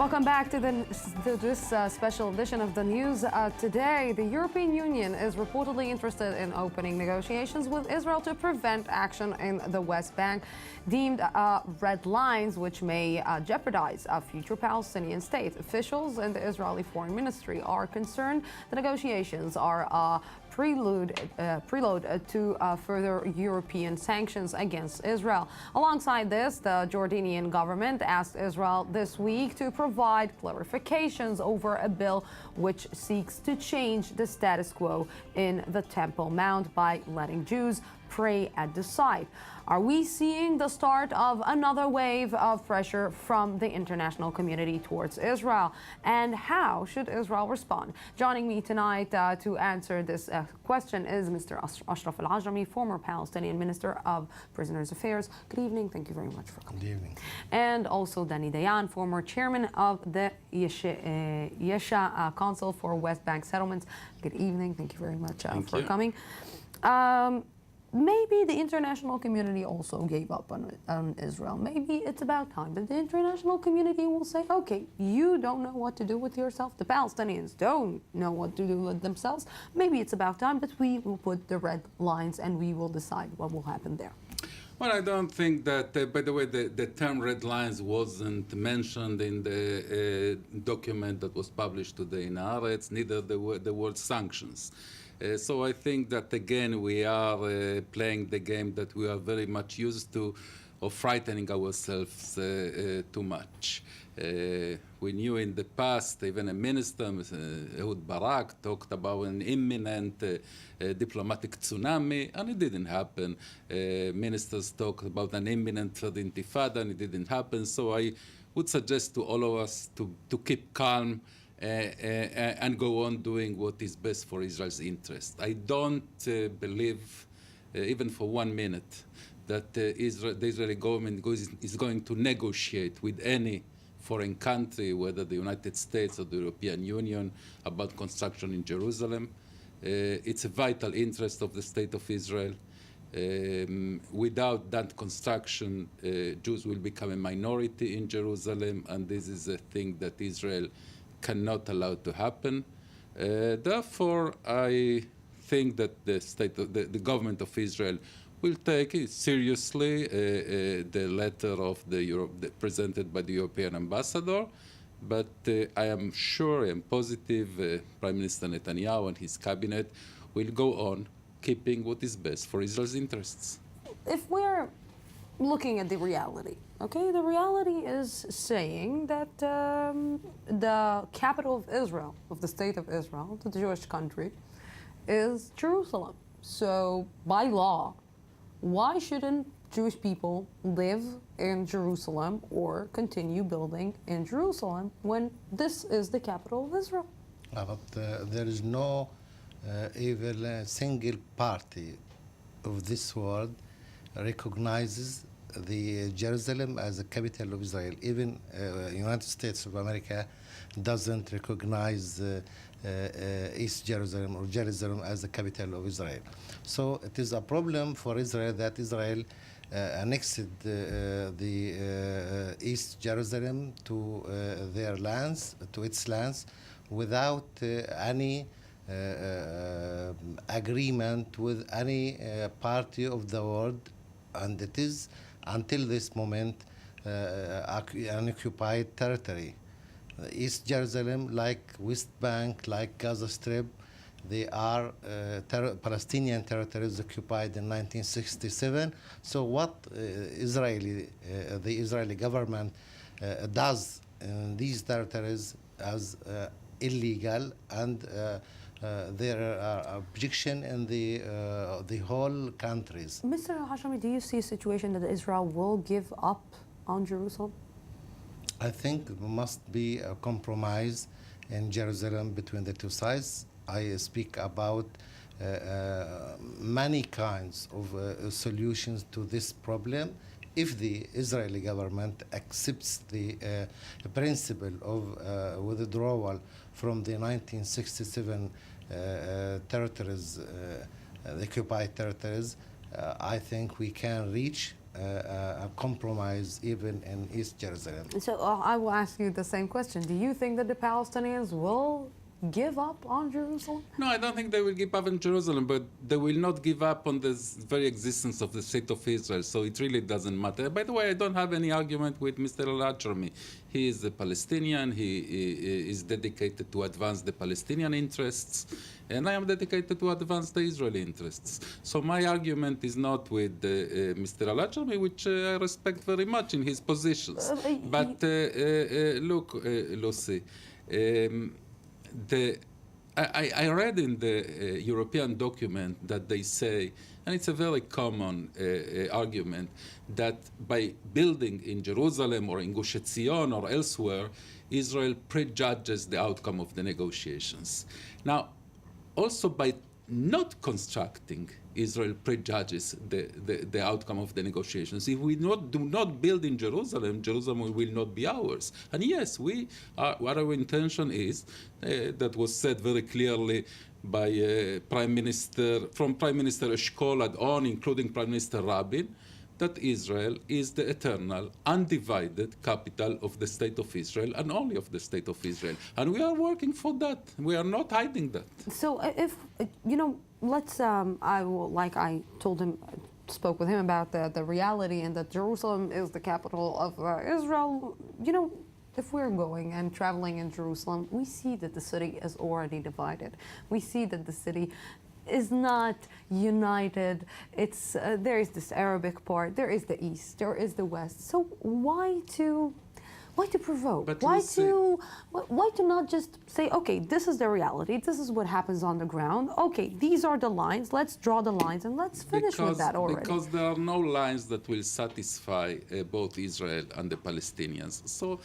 Welcome back to this special edition of the news. Today, the European Union is reportedly interested in opening negotiations with Israel to prevent action in the West Bank, deemed red lines, which may jeopardize a future Palestinian state. Officials in the Israeli Foreign Ministry are concerned the negotiations are prelude to further European sanctions against Israel. Alongside this, the Jordanian government asked Israel this week to provide clarifications over a bill which seeks to change the status quo in the Temple Mount by letting Jews pray at the site. Are we seeing the start of another wave of pressure from the international community towards Israel? And how should Israel respond? Joining me tonight to answer this question is Mr. Ashraf Al-Ajami, former Palestinian Minister of Prisoners Affairs. Good evening. Thank you very much for coming. Good evening. And also Dani Dayan, former chairman of the Yesha Council for West Bank Settlements. Good evening. Thank you very much for coming. Maybe the international community also gave up on Israel. Maybe it's about time that the international community will say, okay, you don't know what to do with yourself. The Palestinians don't know what to do with themselves. Maybe it's about time that we will put the red lines and we will decide what will happen there. Well, I don't think that, by the way, the term red lines wasn't mentioned in the document that was published today in Haaretz, neither the word sanctions. So I think that, again, we are playing the game that we are very much used to, of frightening ourselves too much. We knew in the past, even a minister, Ehud Barak, talked about an imminent diplomatic tsunami, and it didn't happen. Ministers talked about an imminent third intifada, and it didn't happen. So I would suggest to all of us to keep calm and go on doing what is best for Israel's interest. I don't believe, even for 1 minute, that the Israeli government is going to negotiate with any foreign country, whether the United States or the European Union, about construction in Jerusalem. It's a vital interest of the State of Israel. Without that construction, Jews will become a minority in Jerusalem, and this is a thing that Israel cannot allow to happen. Therefore, I think that the government of Israel will take it seriously the letter of presented by the European ambassador. But I am sure and positive Prime Minister Netanyahu and his cabinet will go on keeping what is best for Israel's interests. If we're looking at the reality, okay, the reality is saying that the capital of Israel, of the state of Israel, the Jewish country, is Jerusalem. So by law, why shouldn't Jewish people live in Jerusalem or continue building in Jerusalem when this is the capital of Israel? But there is no even single party of this world recognizes the Jerusalem as the capital of Israel. Even United States of America doesn't recognize East Jerusalem or Jerusalem as the capital of Israel. So it is a problem for Israel that Israel annexed the East Jerusalem to their lands, to its lands, without any agreement with any party of the world, and it is until this moment an occupied territory. East Jerusalem, like West Bank, like Gaza Strip, they are Palestinian territories occupied in 1967. So what the Israeli government does in these territories as illegal, and there are objection in the whole countries. Mr. Al-Hashami, do you see a situation that Israel will give up on Jerusalem? I think there must be a compromise in Jerusalem between the two sides. I speak about many kinds of solutions to this problem. If the Israeli government accepts the principle of withdrawal from the 1967 territories, the occupied territories, I think we can reach a compromise even in East Jerusalem. So I will ask you the same question. Do you think that the Palestinians will give up on Jerusalem? No, I don't think they will give up on Jerusalem, but they will not give up on the very existence of the state of Israel, so it really doesn't matter. By the way, I don't have any argument with Mr. Al-Ajrami. He is a Palestinian, he is dedicated to advance the Palestinian interests, and I am dedicated to advance the Israeli interests. So my argument is not with Mr. Al-Ajrami, which I respect very much in his positions. But look, Lucy, I read in the European document that they say, and it's a very common argument, that by building in Jerusalem or in Gush Etzion or elsewhere, Israel prejudges the outcome of the negotiations. Now, also by not constructing, Israel prejudges the outcome of the negotiations. If we do not build in Jerusalem, Jerusalem will not be ours. And yes, what our intention is, that was said very clearly by Prime Minister Eshkol on, including Prime Minister Rabin, that Israel is the eternal, undivided capital of the State of Israel and only of the State of Israel. And we are working for that. We are not hiding that. So if, let's, like I told him, spoke with him about the reality and that Jerusalem is the capital of Israel, if we're going and traveling in Jerusalem, we see that the city is already divided. We see that the city is not united. It's there is this Arabic part, there is the East, there is the West. So why to provoke? But why to not just say, okay, this is the reality, this is what happens on the ground, okay, these are the lines, let's draw the lines and let's finish with that already. Because there are no lines that will satisfy both Israel and the Palestinians. So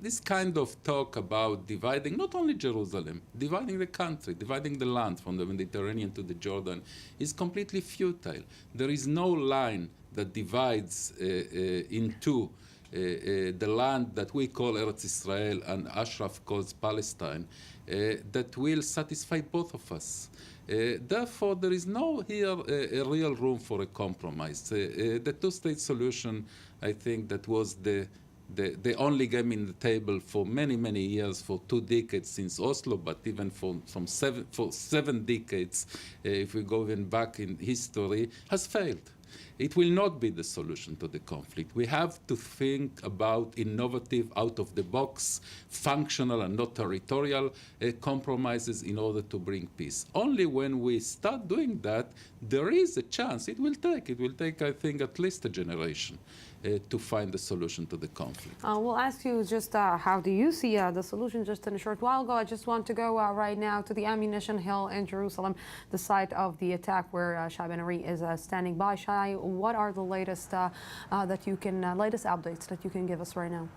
this kind of talk about dividing not only Jerusalem, dividing the country, dividing the land from the Mediterranean to the Jordan is completely futile. There is no line that divides into the land that we call Eretz Israel and Ashraf calls Palestine that will satisfy both of us. Therefore, there is no here a real room for a compromise. The two-state solution, I think, that was the only game in the table for many, many years, for 2 decades since Oslo, but even for 7 decades, if we go even back in history, has failed. It will not be the solution to the conflict. We have to think about innovative, out-of-the-box, functional and not territorial compromises in order to bring peace. Only when we start doing that, there is a chance. It will take, I think, at least a generation to find a solution to the conflict. We'll ask you just how do you see the solution just in a short while ago. I just want to go right now to the Ammunition Hill in Jerusalem, the site of the attack where Shai Ben-Ari is standing by. Shai, what are the latest latest updates that you can give us right now?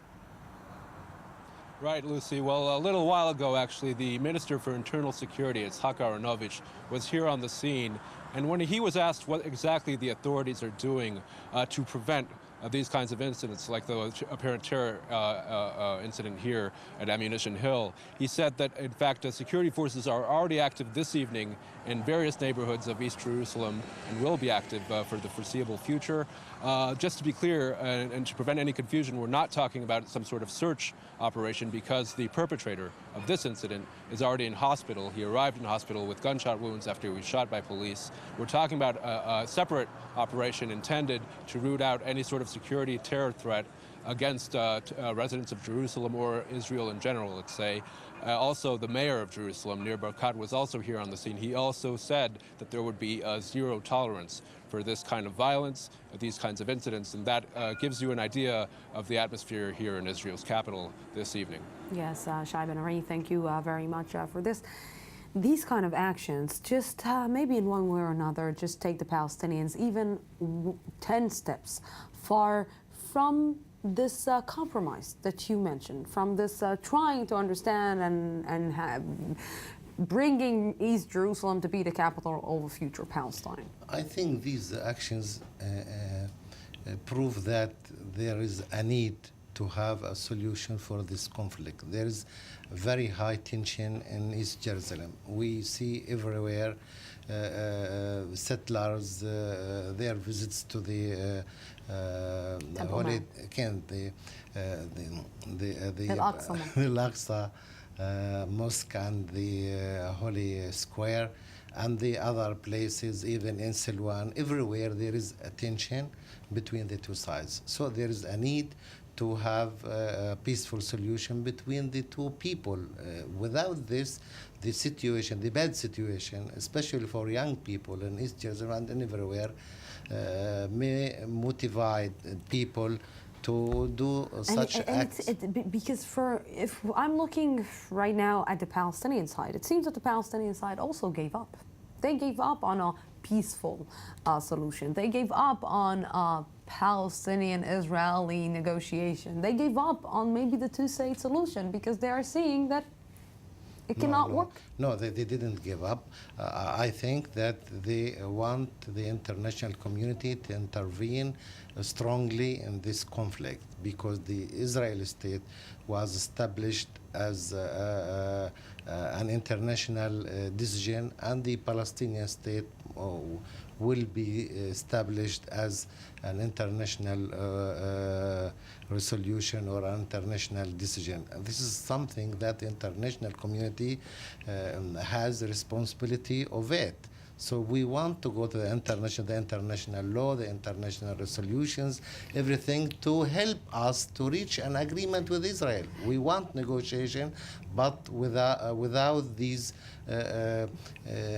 Right, Lucy. Well, a little while ago, actually, the Minister for Internal Security, Itzhak Aharonovich, was here on the scene. And when he was asked what exactly the authorities are doing to prevent these kinds of incidents, like the apparent terror incident here at Ammunition Hill, he said that, in fact, security forces are already active this evening in various neighborhoods of East Jerusalem and will be active for the foreseeable future. Just to be clear, and to prevent any confusion, we're not talking about some sort of search operation because the perpetrator of this incident is already in hospital. He arrived in hospital with gunshot wounds after he was shot by police. We're talking about a separate operation intended to root out any sort of security terror threat against residents of Jerusalem or Israel in general, let's say. Also, the mayor of Jerusalem, Nir Barkat, was also here on the scene. He also said that there would be zero tolerance for this kind of violence, these kinds of incidents, and that gives you an idea of the atmosphere here in Israel's capital this evening. Yes, Shai Ben-Ari, thank you very much for this. These kind of actions, just maybe in one way or another, just take the Palestinians even 10 steps far from this compromise that you mentioned, from this trying to understand and bringing East Jerusalem to be the capital of a future Palestine? I think these actions prove that there is a need to have a solution for this conflict. There is very high tension in East Jerusalem. We see everywhere settlers, their visits to the holy camp, the Al-Aqsa Al-Aqsa mosque and the Holy Square, and the other places, even in Silwan, everywhere there is a tension between the two sides. So there is a need to have a peaceful solution between the two people. Without this, the situation, the bad situation, especially for young people in East Jerusalem and everywhere, may motivate people to do such acts. Because if I'm looking right now at the Palestinian side, it seems that the Palestinian side also gave up. They gave up on a peaceful solution. They gave up on a Palestinian-Israeli negotiation. They gave up on maybe the two-state solution because they are seeing that it cannot work. No, they didn't give up. I think that they want the international community to intervene strongly in this conflict, because the Israeli state was established as an international decision, and the Palestinian state will be established as an international resolution or an international decision. And this is something that the international community has the responsibility of it. So we want to go to the international law, the international resolutions, everything to help us to reach an agreement with Israel. We want negotiation, but without these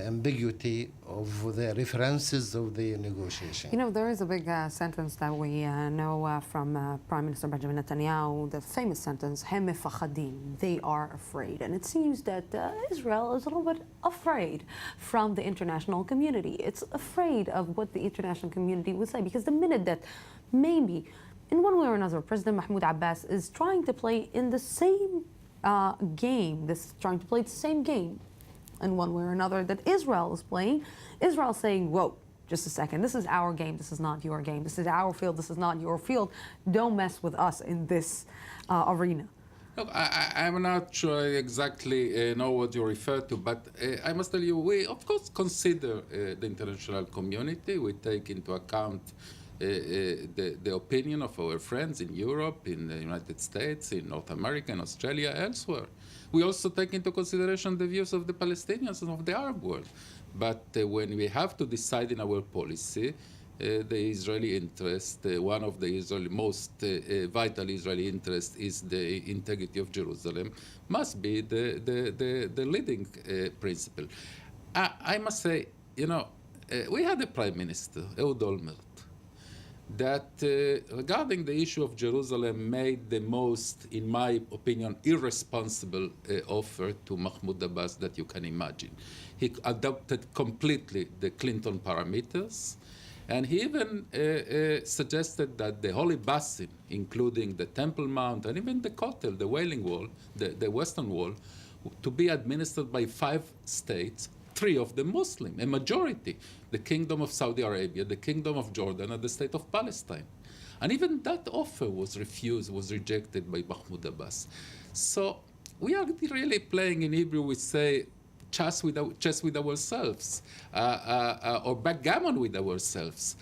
ambiguity of the references of the negotiation. You know, there is a big sentence that we know from Prime Minister Benjamin Netanyahu, the famous sentence, "Hem mefachadim," they are afraid. And it seems that Israel is a little bit afraid from the international community. It's afraid of what the international community would say, because the minute that maybe, in one way or another, President Mahmoud Abbas is trying to play in the same trying to play the same game in one way or another that Israel is playing, Israel saying, whoa, just a second, this is our game, this is not your game, this is our field, this is not your field, don't mess with us in this arena. Look, I'm not sure I exactly know what you refer to, but I must tell you, we of course consider the international community. We take into account the opinion of our friends in Europe, in the United States, in North America, in Australia, elsewhere. We also take into consideration the views of the Palestinians and of the Arab world. But when we have to decide in our policy, the Israeli interest, one of the most vital Israeli interests is the integrity of Jerusalem, must be the leading principle. I must say, you know, we had a prime minister, Ehud Olmert, that regarding the issue of Jerusalem made the most, in my opinion, irresponsible offer to Mahmoud Abbas that you can imagine. He adopted completely the Clinton parameters, and he even suggested that the Holy Basin, including the Temple Mount and even the Kotel, the Wailing Wall, the Western Wall, to be administered by 5 states, 3 of them Muslim, a majority, the Kingdom of Saudi Arabia, the Kingdom of Jordan, and the State of Palestine. And even that offer was refused, was rejected by Mahmoud Abbas. So we are really playing, in Hebrew we say, chess with ourselves, or backgammon with ourselves,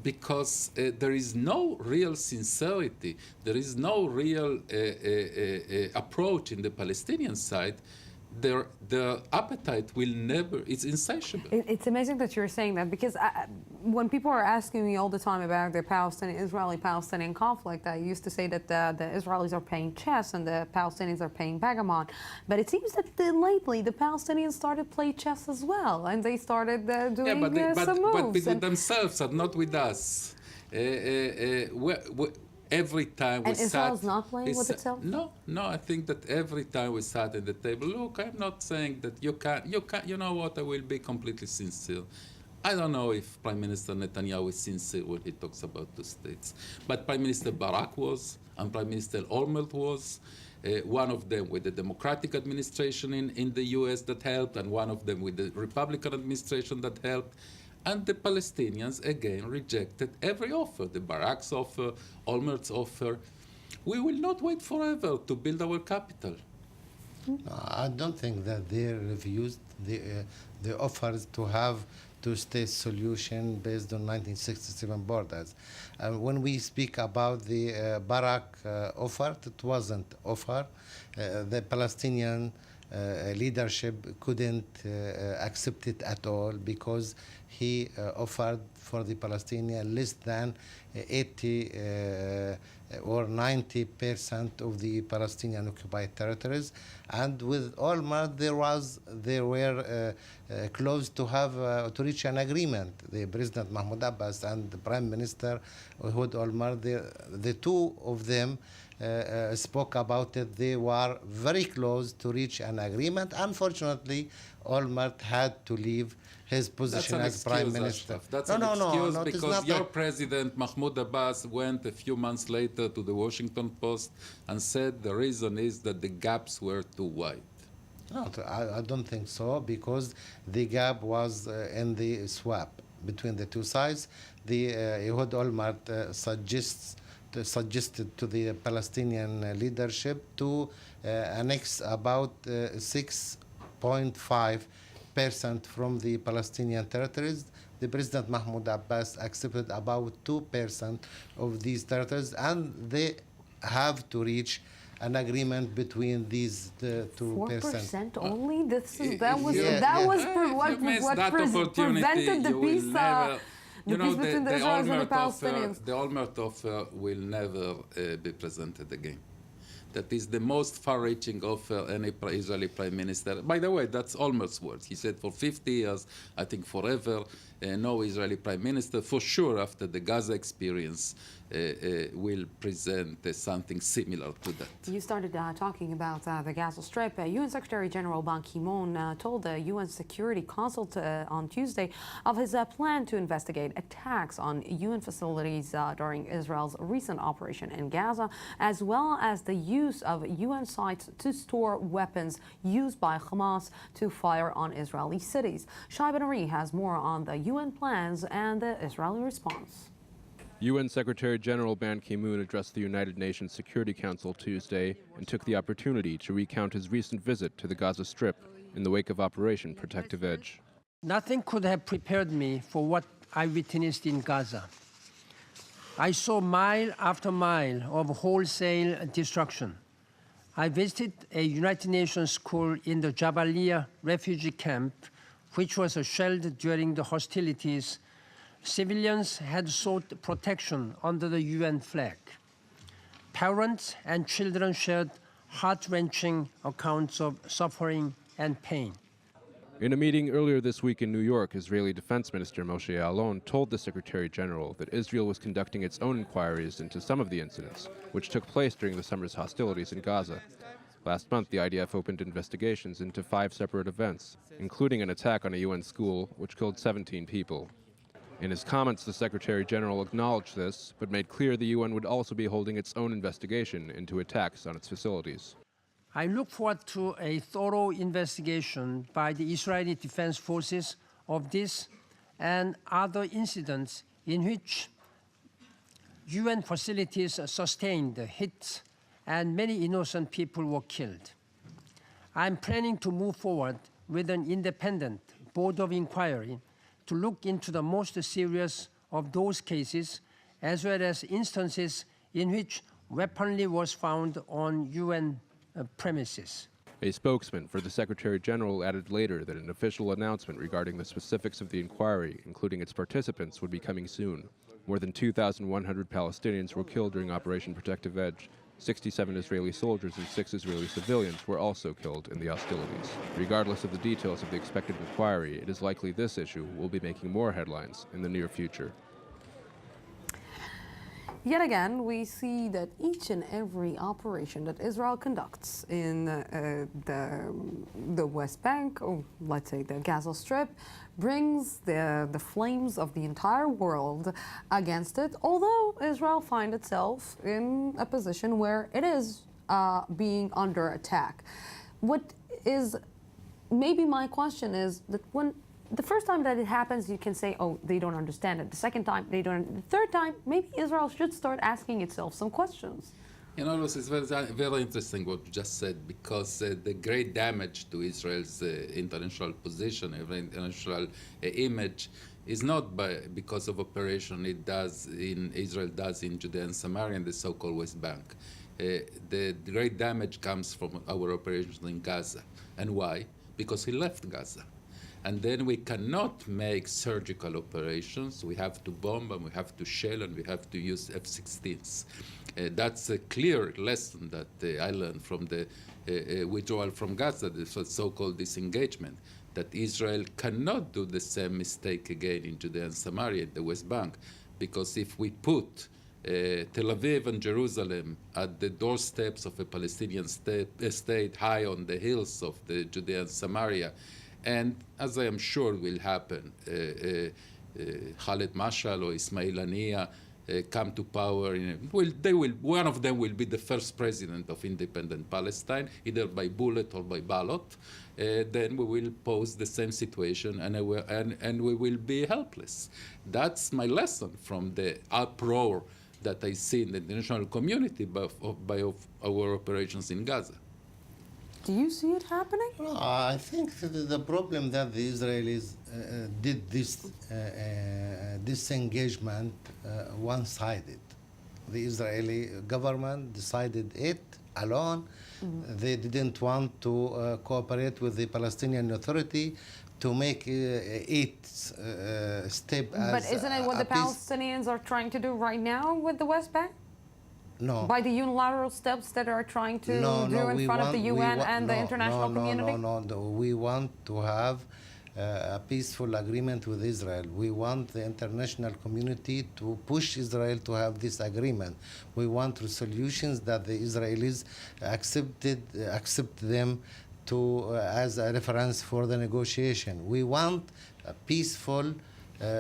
because there is no real sincerity, there is no real approach in the Palestinian side. Their appetite will never, it's insatiable. It's amazing that you're saying that, because when people are asking me all the time about the Israeli-Palestinian conflict, I used to say that the Israelis are playing chess and the Palestinians are playing backgammon. But it seems that lately the Palestinians started playing chess as well, and they started doing some moves. But with themselves and not with us. Every time we and Israel's not playing with itself? No, I think that every time we sat at the table, look, I'm not saying that you can't, you know what, I will be completely sincere. I don't know if Prime Minister Netanyahu is sincere when he talks about 2 states. But Prime Minister Barak was, and Prime Minister Olmert was, one of them with the Democratic administration in the US that helped, and one of them with the Republican administration that helped. And the Palestinians, again, rejected every offer, the Barak's offer, Olmert's offer. We will not wait forever to build our capital. I don't think that they refused the offers to have two-state solution based on 1967 borders. And when we speak about the Barak offer, it wasn't offer. The Palestinian leadership couldn't accept it at all because he offered for the Palestinian less than 80 or 90% of the Palestinian occupied territories, and with Olmert they were close to have to reach an agreement. The President Mahmoud Abbas and the Prime Minister Ehud Olmert, the two of them spoke about it. They were very close to reach an agreement. Unfortunately, Olmert had to leave his position as Prime Minister. Ashraf. That's an excuse because your president, Mahmoud Abbas, went a few months later to the Washington Post and said the reason is that the gaps were too wide. No, I don't think so, because the gap was in the swap between the two sides. The Ehud Olmert suggested to the Palestinian leadership to annex about 6.5% from the Palestinian territories. The President Mahmoud Abbas accepted about 2% of these territories, and they have to reach an agreement between these 2%. 4% only? What prevented the peace. You know, between the Israelis and the Palestinians. The Olmert offer will never be presented again. That is the most far-reaching offer any Israeli prime minister. By the way, that's Olmert's words. He said for 50 years, I think forever, no Israeli prime minister, for sure after the Gaza experience, will present something similar to that. You started talking about the Gaza Strip. UN Secretary General Ban Ki-moon told the UN Security Council on Tuesday of his plan to investigate attacks on UN facilities during Israel's recent operation in Gaza, as well as the use of UN sites to store weapons used by Hamas to fire on Israeli cities. Shai Ben-Ari has more on the UN plans and the Israeli response. UN Secretary General Ban Ki-moon addressed the United Nations Security Council Tuesday and took the opportunity to recount his recent visit to the Gaza Strip in the wake of Operation Protective Edge. Nothing could have prepared me for what I witnessed in Gaza. I saw mile after mile of wholesale destruction. I visited a United Nations school in the Jabalia refugee camp, which was shelled during the hostilities. Civilians had sought protection under the UN flag. Parents and children shared heart-wrenching accounts of suffering and pain. In a meeting earlier this week in New York, Israeli Defense Minister Moshe Ya'alon told the Secretary General that Israel was conducting its own inquiries into some of the incidents, which took place during the summer's hostilities in Gaza. Last month, the IDF opened investigations into 5 separate events, including an attack on a UN school, which killed 17 people. In his comments, the Secretary General acknowledged this, but made clear the UN would also be holding its own investigation into attacks on its facilities. I look forward to a thorough investigation by the Israeli Defense Forces of this and other incidents in which UN facilities sustained hits and many innocent people were killed. I'm planning to move forward with an independent board of inquiry to look into the most serious of those cases, as well as instances in which weaponry was found on UN premises. A spokesman for the Secretary General added later that an official announcement regarding the specifics of the inquiry, including its participants, would be coming soon. More than 2,100 Palestinians were killed during Operation Protective Edge. 67 Israeli soldiers and 6 Israeli civilians were also killed in the hostilities. Regardless of the details of the expected inquiry, it is likely this issue will be making more headlines in the near future. Yet again, we see that each and every operation that Israel conducts in the West Bank, or let's say the Gaza Strip, brings the flames of the entire world against it, although Israel finds itself in a position where it is being under attack. What is, maybe my question is that when the first time that it happens, you can say, oh, they don't understand it. The second time, they don't. The third time, maybe Israel should start asking itself some questions. You know, Lucy, it's very interesting what you just said, because the great damage to Israel's international position, international image, is not because of operation Israel does in Judea and Samaria and the so-called West Bank. The great damage comes from our operations in Gaza. And why? Because he left Gaza. And then we cannot make surgical operations. We have to bomb, and we have to shell, and we have to use F-16s. That's a clear lesson that I learned from the withdrawal from Gaza, the so-called disengagement, that Israel cannot do the same mistake again in Judea and Samaria, the West Bank, because if we put Tel Aviv and Jerusalem at the doorsteps of a Palestinian state high on the hills of the Judea and Samaria, and as I am sure will happen, Khaled Mashal or Ismail Haniyeh come to power. One of them will be the first president of independent Palestine, either by bullet or by ballot. Then we will pose the same situation, and we will be helpless. That's my lesson from the uproar that I see in the international community by our operations in Gaza. Do you see it happening? No, I think the problem that the Israelis did this disengagement one-sided. The Israeli government decided it alone. They didn't want to cooperate with the Palestinian Authority to make it step as But isn't it what the Palestinians are trying to do right now with the West Bank? No. By the unilateral steps that are trying to do in front of the UN and the international community? No. We want to have a peaceful agreement with Israel. We want the international community to push Israel to have this agreement. We want resolutions that the Israelis accept them to as a reference for the negotiation. We want a peaceful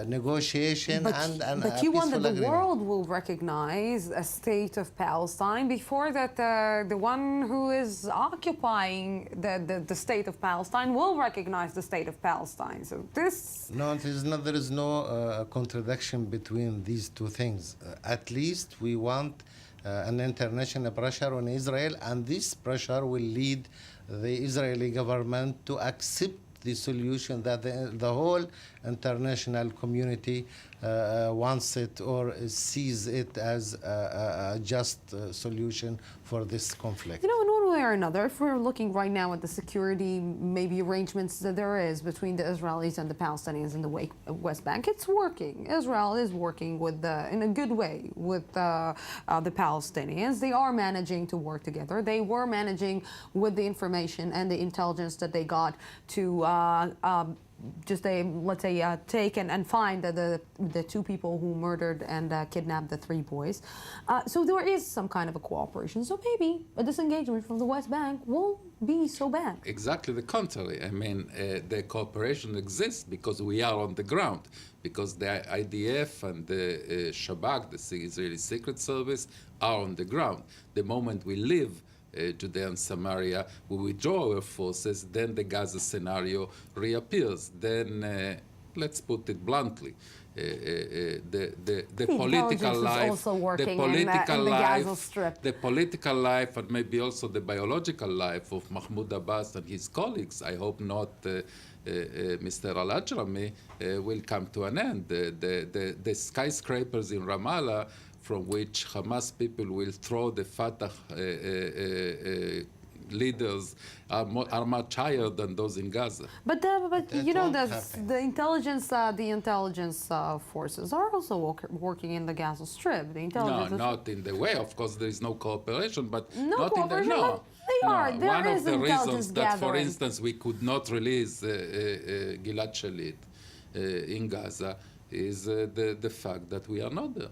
negotiation and but you want that the world will recognize a state of Palestine before that the one who is occupying the state of Palestine will recognize the state of Palestine. So this... No, there is no contradiction between these two things. At least we want an international pressure on Israel, and this pressure will lead the Israeli government to accept the solution that the whole international community wants it or sees it as a just solution for this conflict. You know, in one way or another, if we're looking right now at the security maybe arrangements that there is between the Israelis and the Palestinians in the West Bank, it's working. Israel is working with in a good way with the Palestinians. They are managing to work together. They were managing with the information and the intelligence that they got to let's say take and find the two people who murdered and kidnapped the three boys. So there is some kind of a cooperation. So maybe a disengagement from the West Bank won't be so bad. Exactly the contrary. I mean, the cooperation exists because we are on the ground, because the IDF and the Shabak, the Israeli Secret Service, are on the ground. The moment we leave Judea and Samaria, we withdraw our forces, then the Gaza scenario reappears. Then, let's put it bluntly, the political life, also working the political in the life, Gaza Strip. the political life, and maybe also the biological life of Mahmoud Abbas and his colleagues, I hope not Mr. Al-Ajrami, will come to an end. The skyscrapers in Ramallah from which Hamas people will throw the Fatah leaders are much higher than those in Gaza. But you know, the intelligence forces are also working in the Gaza Strip. The intelligence no, not in the way. Of course, there is no cooperation, but not cooperation, in the no. They are. There One is of the reasons that, gathering. for instance, we could not release Gilad Shalit in Gaza is the fact that we are not there.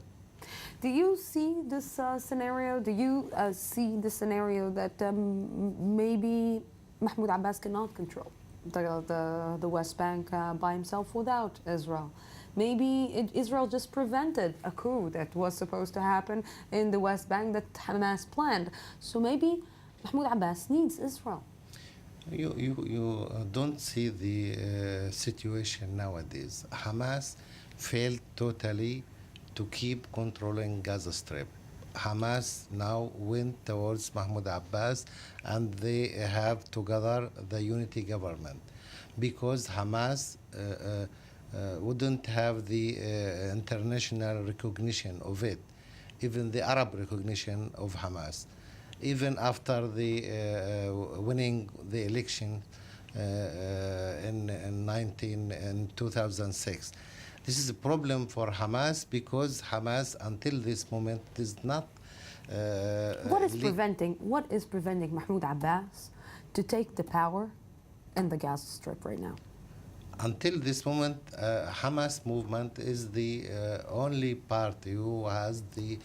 Do you see this scenario? Do you see the scenario that maybe Mahmoud Abbas cannot control the West Bank by himself without Israel? Maybe Israel just prevented a coup that was supposed to happen in the West Bank that Hamas planned. So maybe Mahmoud Abbas needs Israel. You don't see the situation nowadays. Hamas failed totally to keep controlling Gaza Strip. Hamas now went towards Mahmoud Abbas, and they have together the unity government, because Hamas wouldn't have the international recognition of it, even the Arab recognition of Hamas, even after the winning the election in 2006. This is a problem for Hamas, because Hamas until this moment is not. What is preventing Mahmoud Abbas to take the power in the Gaza Strip right now? Until this moment, Hamas movement is the only party who has the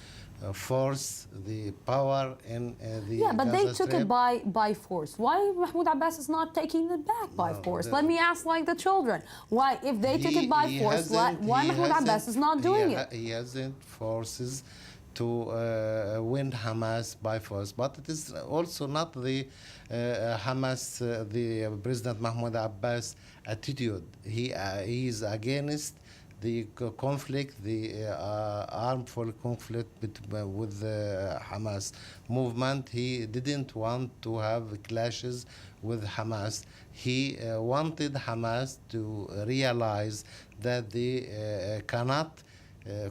force, the power in the Yeah, but Gaza they took Strip. it by force. Why Mahmoud Abbas is not taking it back by force? Let me ask like the children. Why, if they took it by force, why Mahmoud Abbas is not doing it? He hasn't forces to win Hamas by force. But it is also not the Hamas, the President Mahmoud Abbas attitude. He is against the conflict, the armful conflict with the Hamas movement. He didn't want to have clashes with Hamas. He wanted Hamas to realize that they cannot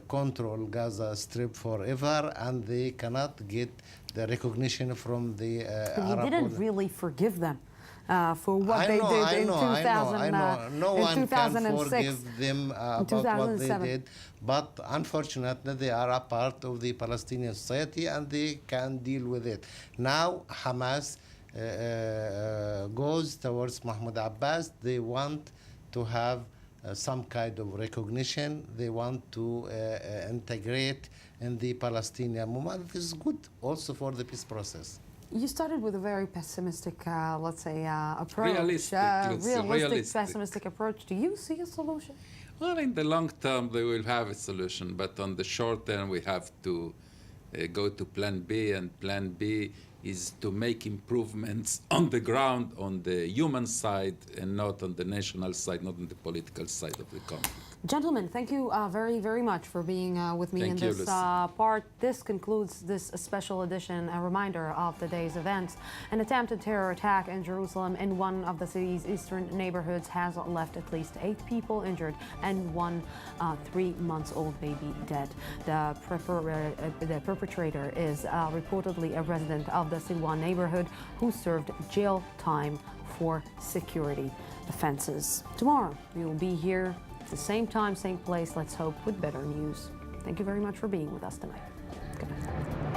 control Gaza Strip forever, and they cannot get the recognition from the But Arab he didn't world. really forgive them for what they did in 2000. No in one can 2006. forgive them about what they 2007. did, but unfortunately they are a part of the Palestinian society and they can deal with it. Now Hamas goes towards Mahmoud Abbas. They want to have some kind of recognition. They want to integrate in the Palestinian movement. This is good also for the peace process. You started with a very pessimistic, let's say, approach. Realistic. Pessimistic approach. Do you see a solution? Well, in the long term, they will have a solution, but on the short term, we have to go to Plan B, and Plan B is to make improvements on the ground, on the human side, and not on the national side, not on the political side of the conflict. Gentlemen, thank you very, very much for being with me in Thank you, this Lucy. part. This concludes this special edition, a reminder of the day's events. An attempted terror attack in Jerusalem in one of the city's eastern neighborhoods has left at least 8 people injured and one 3-month-old baby dead. The perpetrator is reportedly a resident of the Silwan neighborhood who served jail time for security offenses. Tomorrow, we will be here at the same time, same place, let's hope with better news. Thank you very much for being with us tonight. Good night.